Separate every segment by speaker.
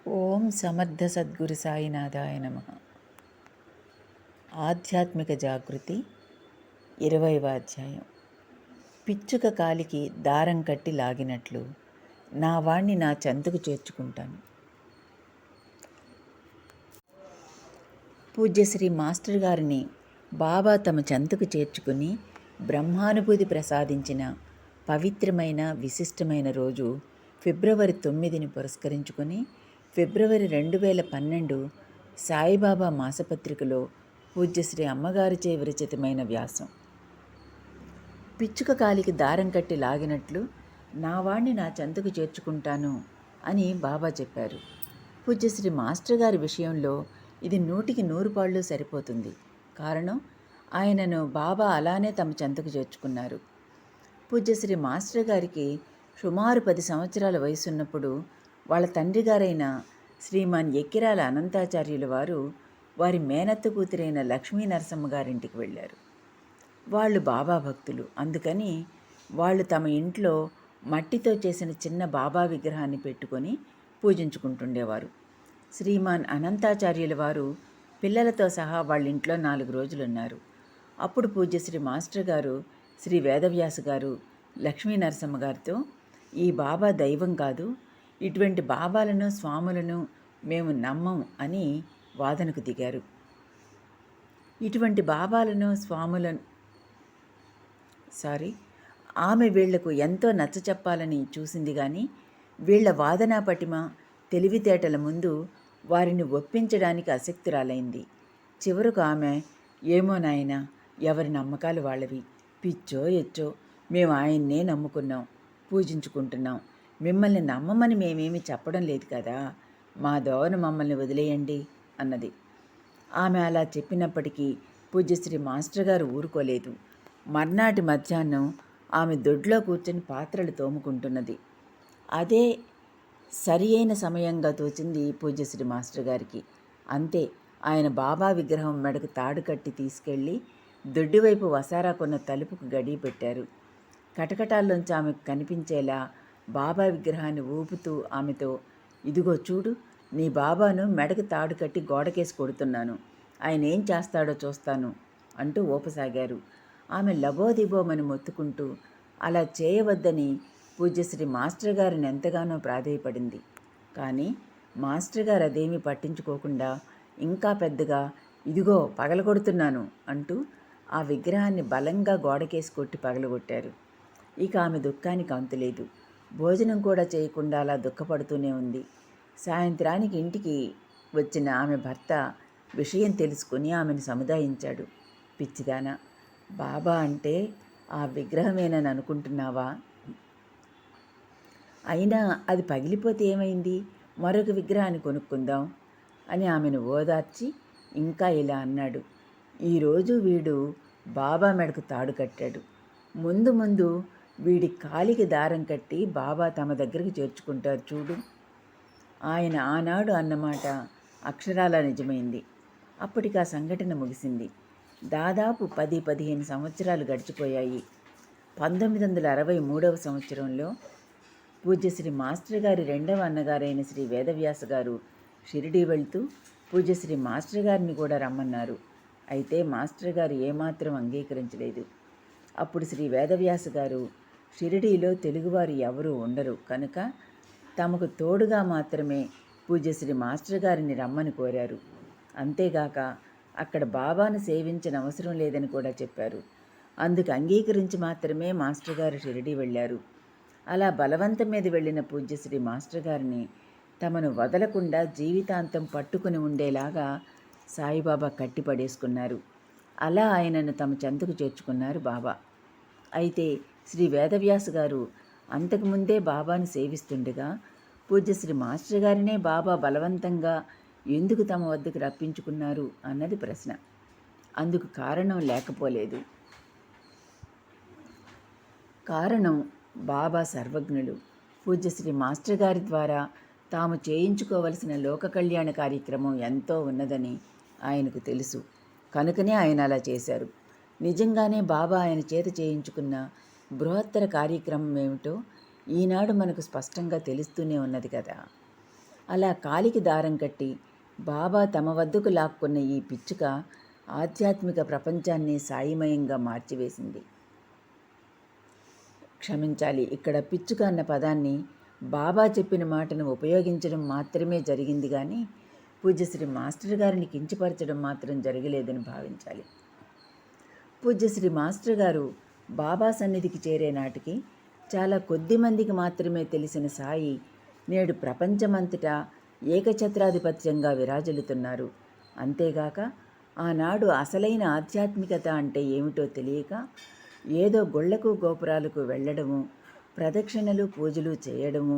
Speaker 1: ఓం సమర్థ సద్గురు సాయినాథాయ నమః. ఆధ్యాత్మిక జాగృతి 20వ అధ్యాయం. పిచ్చుక కాలికి దారం కట్టి లాగినట్లు నా వాణ్ణి నా చెంతకు చేర్చుకుంటాను. పూజ్యశ్రీ మాస్టర్ గారిని బాబా తమ చెంతకు చేర్చుకుని బ్రహ్మానుభూతి ప్రసాదించిన పవిత్రమైన విశిష్టమైన రోజు ఫిబ్రవరి 9ని పురస్కరించుకొని ఫిబ్రవరి 2012 సాయిబాబా మాసపత్రికలో పూజ్యశ్రీ అమ్మగారిచే విరచితమైన వ్యాసం. పిచ్చుక కాలికి దారం కట్టి లాగినట్లు నా వాణ్ణి నా చెంతకు చేర్చుకుంటాను అని బాబా చెప్పారు. పూజ్యశ్రీ మాస్టర్ గారి విషయంలో ఇది 100కి 100 పాళ్ళు సరిపోతుంది. కారణం, ఆయనను బాబా అలానే తమ చెంతకు చేర్చుకున్నారు. పూజ్యశ్రీ మాస్టర్ గారికి సుమారు 10 సంవత్సరాల వయసున్నప్పుడు వాళ్ళ తండ్రి గారైన శ్రీమాన్ ఎక్కిరాల అనంతాచార్యుల వారు వారి మేనత్త కూతురైన లక్ష్మీ నరసమ్మ గారింటికి వెళ్ళారు. వాళ్ళు బాబా భక్తులు. అందుకని వాళ్ళు తమ ఇంట్లో మట్టితో చేసిన చిన్న బాబా విగ్రహాన్ని పెట్టుకొని పూజించుకుంటుండేవారు. శ్రీమాన్ అనంతాచార్యుల వారు పిల్లలతో సహా వాళ్ళ ఇంట్లో 4 రోజులున్నారు. అప్పుడు పూజ్యశ్రీ మాస్టర్ గారు శ్రీ వేదవ్యాస గారు లక్ష్మీ నరసమ్మ గారితో, ఈ బాబా దైవం కాదు, ఇటువంటి బాబాలను స్వాములను మేము నమ్మం అని వాదనకు దిగారు. ఇటువంటి బాబాలను స్వాములను ఆమె వీళ్లకు ఎంతో నచ్చ చెప్పాలని చూసింది, కానీ వీళ్ల వాదనా పటిమ తెలివితేటల ముందు వారిని ఒప్పించడానికి అశక్తురాలైంది. చివరకు ఆమె, ఏమో నాయనా, ఎవరి నమ్మకాలు వాళ్ళవి, పిచ్చో ఎచ్చో మేము ఆయన్నే నమ్ముకున్నాం, పూజించుకుంటున్నాం, మిమ్మల్ని నమ్మమని మేమేమి చెప్పడం లేదు కదా, మా దోవన మమ్మల్ని వదిలేయండి అన్నది. ఆమె అలా చెప్పినప్పటికీ పూజ్యశ్రీ మాస్టర్ గారు ఊరుకోలేదు. మర్నాటి మధ్యాహ్నం ఆమె దొడ్లో కూర్చొని పాత్రలు తోముకుంటున్నది. అదే సరి అయిన సమయంగా తోచింది పూజ్యశ్రీ మాస్టర్ గారికి. అంతే, ఆయన బాబా విగ్రహం మెడకు తాడు కట్టి తీసుకెళ్ళి దొడ్డివైపు వసారా కొన్న తలుపుకు గడియ పెట్టారు. కటకటాల్లోంచి ఆమెకు కనిపించేలా బాబా విగ్రహాన్ని ఊపుతూ ఆమెతో, ఇదిగో చూడు, నీ బాబాను మెడకు తాడు కట్టి గోడకేసి కొడుతున్నాను, ఆయన ఏం చేస్తాడో చూస్తాను అంటూ ఊపసాగారు. ఆమె లబోదిబోమని మొత్తుకుంటూ అలా చేయవద్దని పూజ్యశ్రీ మాస్టర్ గారిని ఎంతగానో ప్రాధేయపడింది. కానీ మాస్టర్ గారు అదేమీ పట్టించుకోకుండా ఇంకా పెద్దగా, ఇదిగో పగలగొడుతున్నాను అంటూ ఆ విగ్రహాన్ని బలంగా గోడకేసి కొట్టి పగలగొట్టారు. ఇక ఆమె దుఃఖానికి అంతులేదు. భోజనం కూడా చేయకుండా అలా దుఃఖపడుతూనే ఉంది. సాయంత్రానికి ఇంటికి వచ్చిన ఆమె భర్త విషయం తెలుసుకుని ఆమెను సముదాయించాడు. పిచ్చిదానా, బాబా అంటే ఆ విగ్రహమేనని అనుకుంటున్నావా? అయినా అది పగిలిపోతే ఏమైంది, మరొక విగ్రహాన్ని కొనుక్కుందాం అని ఆమెను ఓదార్చి ఇంకా ఇలా అన్నాడు, ఈరోజు వీడు బాబా మెడకు తాడు కట్టాడు, ముందు ముందు వీడి కాలికి దారం కట్టి బాబా తమ దగ్గరికి చేర్చుకుంటారు చూడు. ఆయన ఆనాడు అన్నమాట అక్షరాలా నిజమైంది. అప్పటికి ఆ సంఘటన ముగిసింది. దాదాపు 10-15 సంవత్సరాలు గడిచిపోయాయి. 1963వ సంవత్సరంలో పూజ్యశ్రీ మాస్టర్ గారి రెండవ అన్నగారైన శ్రీ వేదవ్యాస గారు షిరిడీ వెళ్తూ పూజ్యశ్రీ మాస్టర్ గారిని కూడా రమ్మన్నారు. అయితే మాస్టర్ గారు ఏమాత్రం అంగీకరించలేదు. అప్పుడు శ్రీ వేదవ్యాస గారు, షిరిడీలో తెలుగువారు ఎవరూ ఉండరు కనుక తమకు తోడుగా మాత్రమే పూజ్యశ్రీ మాస్టర్ గారిని రమ్మని కోరారు. అంతేగాక అక్కడ బాబాను సేవించనవసరం లేదని కూడా చెప్పారు. అందుకు అంగీకరించి మాత్రమే మాస్టర్ గారు షిరిడీ వెళ్ళారు. అలా బలవంతం మీద వెళ్ళిన పూజ్యశ్రీ మాస్టర్ గారిని తమను వదలకుండా జీవితాంతం పట్టుకుని ఉండేలాగా సాయిబాబా కట్టిపడేసుకున్నారు. అలా ఆయనను తమ చెంతకు చేర్చుకున్నారు బాబా. అయితే శ్రీ వేదవ్యాస గారు అంతకుముందే బాబాను సేవిస్తుండగా పూజ్యశ్రీ మాస్టర్ గారినే బాబా బలవంతంగా ఎందుకు తమ వద్దకు రప్పించుకున్నారు అన్నది ప్రశ్న. అందుకు కారణం లేకపోలేదు. కారణం, బాబా సర్వజ్ఞులు. పూజ్యశ్రీ మాస్టర్ గారి ద్వారా తాము చేయించుకోవలసిన లోక కళ్యాణ కార్యక్రమం ఎంతో ఉన్నదని ఆయనకు తెలుసు. కనుకనే ఆయన అలా చేశారు. నిజంగానే బాబా ఆయన చేత చేయించుకున్న బృహత్తర కార్యక్రమం ఏమిటో ఈనాడు మనకు స్పష్టంగా తెలుస్తూనే ఉన్నది కదా. అలా కాలికి దారం కట్టి బాబా తమ వద్దకు లాక్కున్న ఈ పిచ్చుక ఆధ్యాత్మిక ప్రపంచాన్ని సాయిమయంగా మార్చివేసింది. క్షమించాలి, ఇక్కడ పిచ్చుక అన్న పదాన్ని బాబా చెప్పిన మాటను ఉపయోగించడం మాత్రమే జరిగింది కానీ పూజ్యశ్రీ మాస్టర్ గారిని కించపరచడం మాత్రం జరగలేదని భావించాలి. పూజ్యశ్రీ మాస్టర్ గారు బాబా సన్నిధికి చేరే నాటికి చాలా కొద్ది మందికి మాత్రమే తెలిసిన సాయి నేడు ప్రపంచమంతటా ఏకఛత్రాధిపత్యంగా విరాజిల్లుతున్నారు. అంతేగాక ఆనాడు అసలైన ఆధ్యాత్మికత అంటే ఏమిటో తెలియక ఏదో గుళ్లకు గోపురాలకు వెళ్ళడము, ప్రదక్షిణలు పూజలు చేయడము,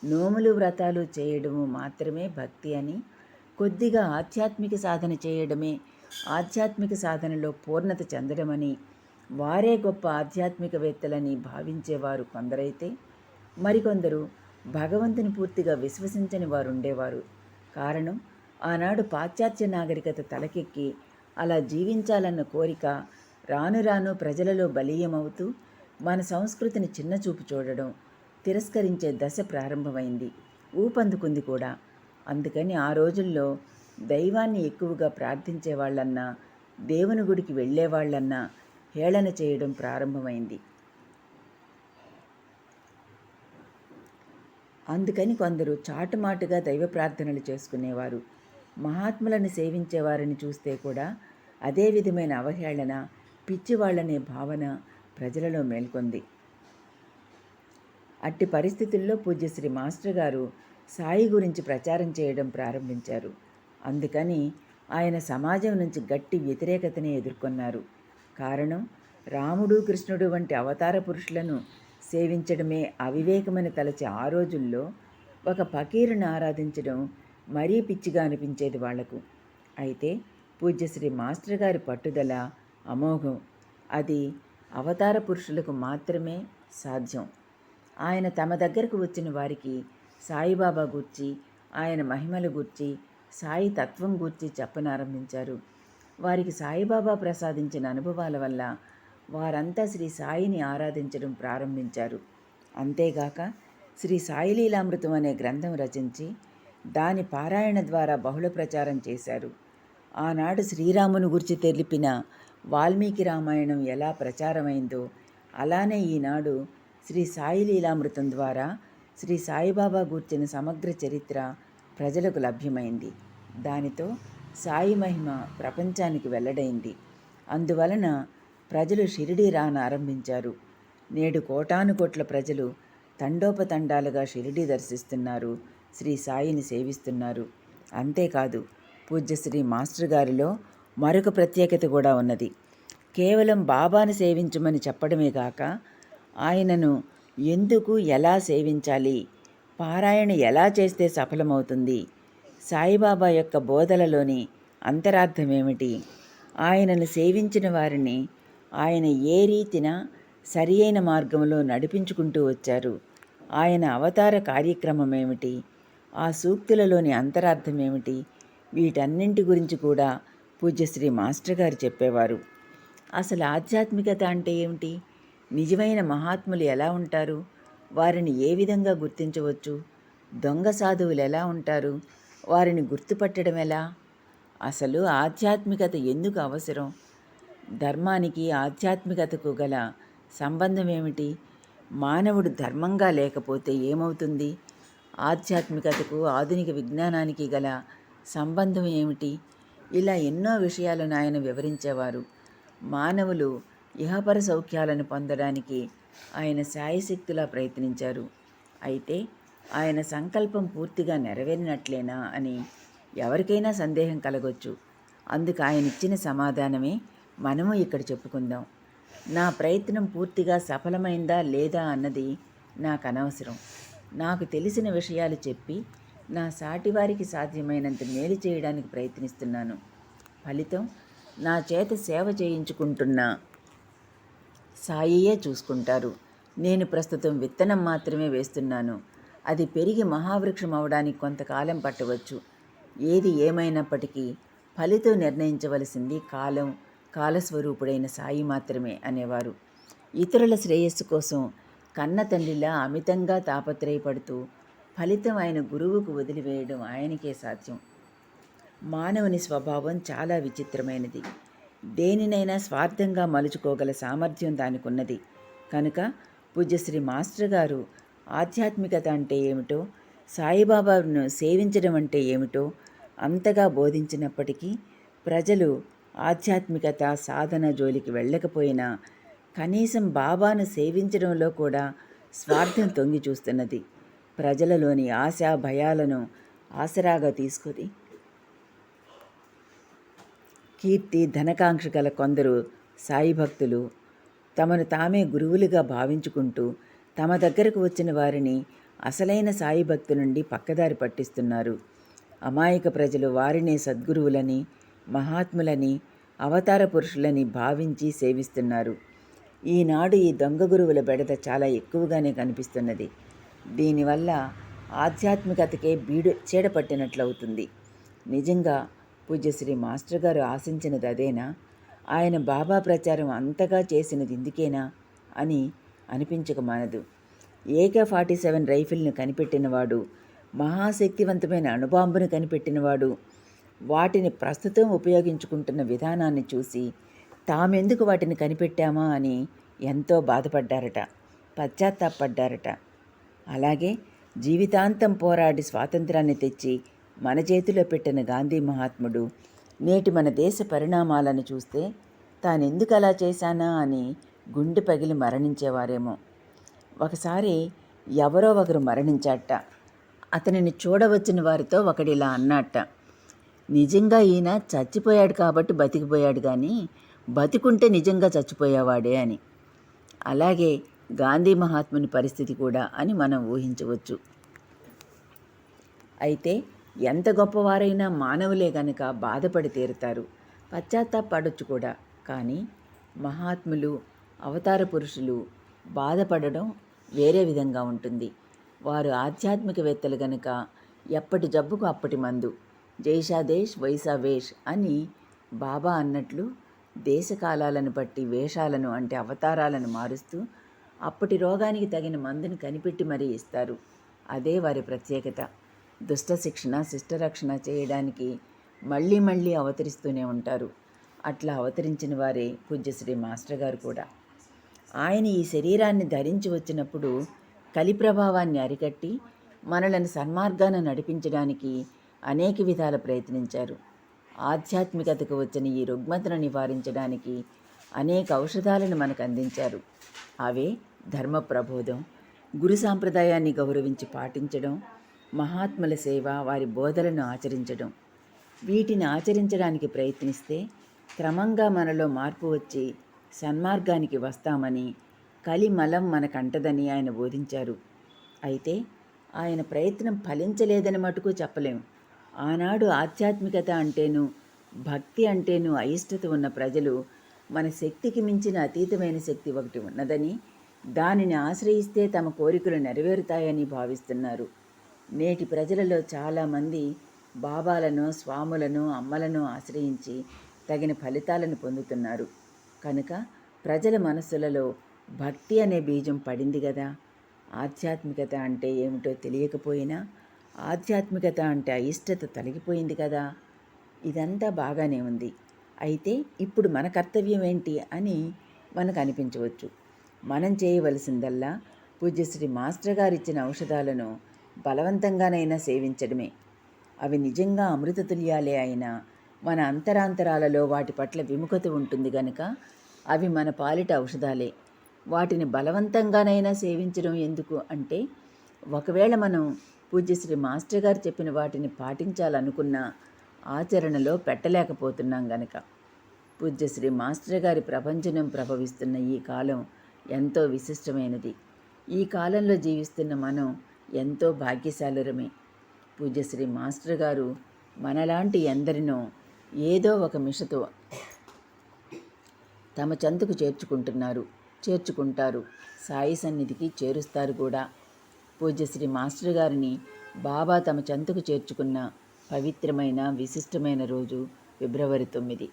Speaker 1: నోములు వ్రతాలు చేయడము మాత్రమే భక్తి అని, కొద్దిగా ఆధ్యాత్మిక సాధన చేయడమే ఆధ్యాత్మిక సాధనలో పూర్ణత చెందడమని, వారే గొప్ప ఆధ్యాత్మికవేత్తలని భావించేవారు కొందరైతే, మరికొందరు భగవంతుని పూర్తిగా విశ్వసించని వారు ఉండేవారు. కారణం, ఆనాడు పాశ్చాత్య నాగరికత తలకెక్కి అలా జీవించాలన్న కోరిక రాను రాను ప్రజలలో బలీయమవుతూ మన సంస్కృతిని చిన్నచూపు చూడడం, తిరస్కరించే దశ ప్రారంభమైంది, ఊపందుకుంది కూడా. అందుకని ఆ రోజుల్లో దైవాన్ని ఎక్కువగా ప్రార్థించేవాళ్ళన్నా, దేవుని గుడికి వెళ్ళేవాళ్ళన్నా హేళన చేయడం ప్రారంభమైంది. అందుకని కొందరు చాటుమాటుగా దైవ ప్రార్థనలు చేసుకునేవారు. మహాత్ములను సేవించేవారిని చూస్తే కూడా అదే విధమైన అవహేళన, పిచ్చివాళ్లనే భావన ప్రజలలో మేల్కొంది. అట్టి పరిస్థితుల్లో పూజ్యశ్రీ మాస్టర్ గారు సాయి గురించి ప్రచారం చేయడం ప్రారంభించారు. అందుకని ఆయన సమాజం నుంచి గట్టి వ్యతిరేకతని ఎదుర్కొన్నారు. కారణం, రాముడు కృష్ణుడు వంటి అవతార పురుషులను సేవించడమే అవివేకమని తలచి ఆ రోజుల్లో ఒక ఫకీరుని ఆరాధించడం మరీ పిచ్చిగా అనిపించేది వాళ్లకు. అయితే పూజ్యశ్రీ మాస్టర్ గారి పట్టుదల అమోఘం. అది అవతార పురుషులకు మాత్రమే సాధ్యం. ఆయన తమ దగ్గరకు వచ్చిన వారికి సాయిబాబా గూర్చి, ఆయన మహిమల గూర్చి, సాయి తత్వం గూర్చి చెప్పనారంభించారు. వారికి సాయిబాబా ప్రసాదించిన అనుభవాల వల్ల వారంతా శ్రీ సాయిని ఆరాధించడం ప్రారంభించారు. అంతేగాక శ్రీ సాయిలీలామృతం అనే గ్రంథం రచించి దాని పారాయణ ద్వారా బహుళ ప్రచారం చేశారు. ఆనాడు శ్రీరాముని గురించి తెలిపిన వాల్మీకి రామాయణం ఎలా ప్రచారమైందో అలానే ఈనాడు శ్రీ సాయిలీలామృతం ద్వారా శ్రీ సాయిబాబా గూర్చిన సమగ్ర చరిత్ర ప్రజలకు లభ్యమైంది. దానితో సాయి మహిమ ప్రపంచానికి వెల్లడైంది. అందువలన ప్రజలు షిరిడీ రానారంభించారు. నేడు కోటానుకోట్ల ప్రజలు తండోపతండాలుగా షిరిడీ దర్శిస్తున్నారు, శ్రీ సాయిని సేవిస్తున్నారు. అంతేకాదు, పూజ్యశ్రీ మాస్టర్ గారిలో మరొక ప్రత్యేకత కూడా ఉన్నది. కేవలం బాబాను సేవించమని చెప్పడమే కాక ఆయనను ఎందుకు, ఎలా సేవించాలి, పారాయణ ఎలా చేస్తే సఫలమవుతుంది, సాయిబాబా యొక్క బోధలలోని అంతరార్థమేమిటి, ఆయనను సేవించిన వారిని ఆయన ఏ రీతిన సరి అయిన మార్గంలో నడిపించుకుంటూ వచ్చారు, ఆయన అవతార కార్యక్రమం ఏమిటి, ఆ సూక్తులలోని అంతరార్థమేమిటి, వీటన్నింటి గురించి కూడా పూజ్యశ్రీ మాస్టర్ గారు చెప్పేవారు. అసలు ఆధ్యాత్మికత అంటే ఏమిటి, నిజమైన మహాత్ములు ఎలా ఉంటారు, వారిని ఏ విధంగా గుర్తించవచ్చు, దొంగ సాధువులు ఎలా ఉంటారు, వారిని గుర్తుపట్టడం ఎలా, అసలు ఆధ్యాత్మికత ఎందుకు అవసరం, ధర్మానికి ఆధ్యాత్మికతకు గల సంబంధం ఏమిటి, మానవుడు ధర్మంగా లేకపోతే ఏమవుతుంది, ఆధ్యాత్మికతకు ఆధునిక విజ్ఞానానికి గల సంబంధం ఏమిటి, ఇలా ఎన్నో విషయాలను ఆయన వివరించేవారు. మానవులు ఇహపర సౌఖ్యాలను పొందడానికి ఆయన శాయశక్తులా ప్రయత్నించారు. అయితే ఆయన సంకల్పం పూర్తిగా నెరవేరినట్లేనా అని ఎవరికైనా సందేహం కలగొచ్చు. అందుకు ఆయన ఇచ్చిన సమాధానమే మనము ఇక్కడ చెప్పుకుందాం. నా ప్రయత్నం పూర్తిగా సఫలమైందా లేదా అన్నది నాకు అనవసరం. నాకు తెలిసిన విషయాలు చెప్పి నా సాటివారికి సాధ్యమైనంత మేలు చేయడానికి ప్రయత్నిస్తున్నాను. ఫలితం నా చేత సేవ చేయించుకుంటున్న సాయియే చూసుకుంటారు. నేను ప్రస్తుతం విత్తనం మాత్రమే వేస్తున్నాను. అది పెరిగి మహావృక్షం అవడానికి కొంతకాలం పట్టవచ్చు. ఏది ఏమైనప్పటికీ ఫలితం నిర్ణయించవలసింది కాలం, కాలస్వరూపుడైన సాయి మాత్రమే అనేవారు. ఇతరుల శ్రేయస్సు కోసం కన్న తండ్రిలా అమితంగా తాపత్రయపడుతూ ఫలితం ఆయన గురువుకు వదిలివేయడం ఆయనకే సాధ్యం. మానవుని స్వభావం చాలా విచిత్రమైనది. దేనినైనా స్వార్థంగా మలుచుకోగల సామర్థ్యం దానికున్నది. కనుక పూజ్యశ్రీ మాస్టర్ గారు ఆధ్యాత్మికత అంటే ఏమిటో, సాయిబాబాను సేవించడం అంటే ఏమిటో అంతగా బోధించినప్పటికీ ప్రజలు ఆధ్యాత్మికత సాధన జోలికి వెళ్ళకపోయినా కనీసం బాబాను సేవించడంలో కూడా స్వార్థం తొంగి చూస్తున్నది. ప్రజలలోని ఆశ భయాలను ఆసరాగా తీసుకొని కీర్తి ధనకాంక్ష గల కొందరు సాయి భక్తులు తమను తామే గురువులుగా భావించుకుంటూ తమ దగ్గరకు వచ్చిన వారిని అసలైన సాయి భక్తు నుండి పక్కదారి పట్టిస్తున్నారు. అమాయక ప్రజలు వారినే సద్గురువులని, మహాత్ములని, అవతార పురుషులని భావించి సేవిస్తున్నారు. ఈనాడు ఈ దొంగ గురువుల బెడద చాలా ఎక్కువగానే కనిపిస్తున్నది. దీనివల్ల ఆధ్యాత్మికతకే చీడపట్టినట్లవుతుంది. నిజంగా పూజ్యశ్రీ మాస్టర్ గారు ఆశించినది అదేనా? ఆయన బాబా ప్రచారం అంతగా చేసినది ఇందుకేనా అని అనిపించక మానదు. AK-47 రైఫిల్ను కనిపెట్టినవాడు, మహాశక్తివంతమైన అణుబాంబును కనిపెట్టినవాడు వాటిని ప్రస్తుతం ఉపయోగించుకుంటున్న విధానాన్ని చూసి తామెందుకు వాటిని కనిపెట్టామా అని ఎంతో బాధపడ్డారట, పశ్చాత్తాపడ్డారట. అలాగే జీవితాంతం పోరాడి స్వాతంత్రాన్ని తెచ్చి మన చేతిలో పెట్టిన గాంధీ మహాత్ముడు నేటి మన దేశ పరిణామాలను చూస్తే తానెందుకు అలా చేశానా అని గుండె పగిలి మరణించేవారేమో. ఒకసారి ఎవరో ఒకరు మరణించాట. అతనిని చూడవచ్చిన వారితో ఒకడిలా అన్నట్ట, నిజంగా ఈయన చచ్చిపోయాడు కాబట్టి బతికిపోయాడు కానీ బతికుంటే నిజంగా చచ్చిపోయేవాడే అని. అలాగే గాంధీ మహాత్ముని పరిస్థితి కూడా అని మనం ఊహించవచ్చు. అయితే ఎంత గొప్పవారైనా మానవులే గనుక బాధపడి తీరుతారు, పశ్చాత్తాపడొచ్చు కూడా. కానీ మహాత్ములు, అవతార పురుషులు బాధపడడం వేరే విధంగా ఉంటుంది. వారు ఆధ్యాత్మికవేత్తలు గనుక ఎప్పటి జబ్బుకు అప్పటి మందు, జైషాదేశ్ వైసా వేష్ అని బాబా అన్నట్లు దేశకాలాలను బట్టి వేషాలను అంటే అవతారాలను మారుస్తూ అప్పటి రోగానికి తగిన మందుని కనిపెట్టి మరీ ఇస్తారు. అదే వారి ప్రత్యేకత. దుష్ట శిక్షణ శిష్టరక్షణ చేయడానికి మళ్ళీ మళ్ళీ అవతరిస్తూనే ఉంటారు. అట్లా అవతరించిన వారే పూజ్యశ్రీ మాస్టర్ గారు కూడా. ఆయన ఈ శరీరాన్ని ధరించి వచ్చినప్పుడు కలి ప్రభావాన్ని అరికట్టి మనలను సన్మార్గాన నడిపించడానికి అనేక విధాల ప్రయత్నించారు. ఆధ్యాత్మికతకు వచ్చిన ఈ రుగ్మతను నివారించడానికి అనేక ఔషధాలను మనకు అందించారు. అవే ధర్మ ప్రబోధం, గురు సాంప్రదాయాన్ని గౌరవించి పాటించడం, మహాత్ముల సేవ, వారి బోధలను ఆచరించడం. వీటిని ఆచరించడానికి ప్రయత్నిస్తే క్రమంగా మనలో మార్పు వచ్చి సన్మార్గానికి వస్తామని, కలిమలం మనకంటదని ఆయన బోధించారు. అయితే ఆయన ప్రయత్నం ఫలించలేదని మటుకు చెప్పలేం. ఆనాడు ఆధ్యాత్మికత అంటేను, భక్తి అంటేను అయిష్టత ఉన్న ప్రజలు మన శక్తికి మించిన అతీతమైన శక్తి ఒకటి ఉన్నదని, దానిని ఆశ్రయిస్తే తమ కోరికలు నెరవేరుతాయని భావిస్తున్నారు. నేటి ప్రజలలో చాలామంది బాబాలను, స్వాములను, అమ్మలను ఆశ్రయించి తగిన ఫలితాలను పొందుతున్నారు. కనుక ప్రజల మనస్సులలో భక్తి అనే బీజం పడింది కదా. ఆధ్యాత్మికత అంటే ఏమిటో తెలియకపోయినా ఆధ్యాత్మికత అంటే అయిష్టత తొలగిపోయింది కదా. ఇదంతా బాగానే ఉంది. అయితే ఇప్పుడు మన కర్తవ్యం ఏంటి అని మనకు అనిపించవచ్చు. మనం చేయవలసిందల్లా పూజ్యశ్రీ మాస్టర్ గారు ఇచ్చిన ఔషధాలను బలవంతంగానైనా సేవించడమే. అవి నిజంగా అమృతతుల్యాలే అయినా మన అంతరాంతరాలలో వాటి పట్ల విముఖత ఉంటుంది గనుక అవి మన పాలిట ఔషధాలే. వాటిని బలవంతంగానైనా సేవించడం ఎందుకు అంటే, ఒకవేళ మనం పూజ్యశ్రీ మాస్టర్ గారు చెప్పిన వాటిని పాటించాలనుకున్నా ఆచరణలో పెట్టలేకపోతున్నాం గనక. పూజ్యశ్రీ మాస్టర్ గారి ప్రభంజనం ప్రభవిస్తున్న ఈ కాలం ఎంతో విశిష్టమైనది. ఈ కాలంలో జీవిస్తున్న మనం ఎంతో భాగ్యశాలురమే. పూజ్యశ్రీ మాస్టర్ గారు మనలాంటి ఎందరినో ఏదో ఒక మిషతో తమ చెంతకు చేర్చుకుంటారు, సాయి సన్నిధికి చేరుస్తారు కూడా. పూజ్యశ్రీ మాస్టర్ గారిని బాబా తమ చెంతకు చేర్చుకున్న పవిత్రమైన విశిష్టమైన రోజు ఫిబ్రవరి 9.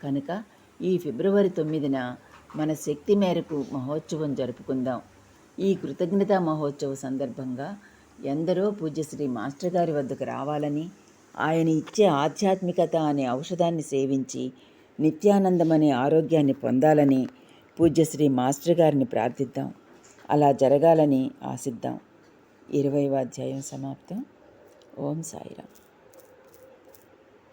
Speaker 1: కనుక ఈ ఫిబ్రవరి 9న మన శక్తి మేరకు మహోత్సవం జరుపుకుందాం. ఈ కృతజ్ఞతా మహోత్సవ సందర్భంగా ఎందరో పూజ్యశ్రీ మాస్టర్ గారి వద్దకు రావాలని, ఆయన ఇచ్చే ఆధ్యాత్మికత అనే ఔషధాన్ని సేవించి నిత్యానందమనే ఆరోగ్యాన్ని పొందాలని పూజ్యశ్రీ మాస్టర్ గారిని ప్రార్థిద్దాం. అలా జరగాలని ఆశిద్దాం. 20వ అధ్యాయం సమాప్తం. ఓం సాయిరాం.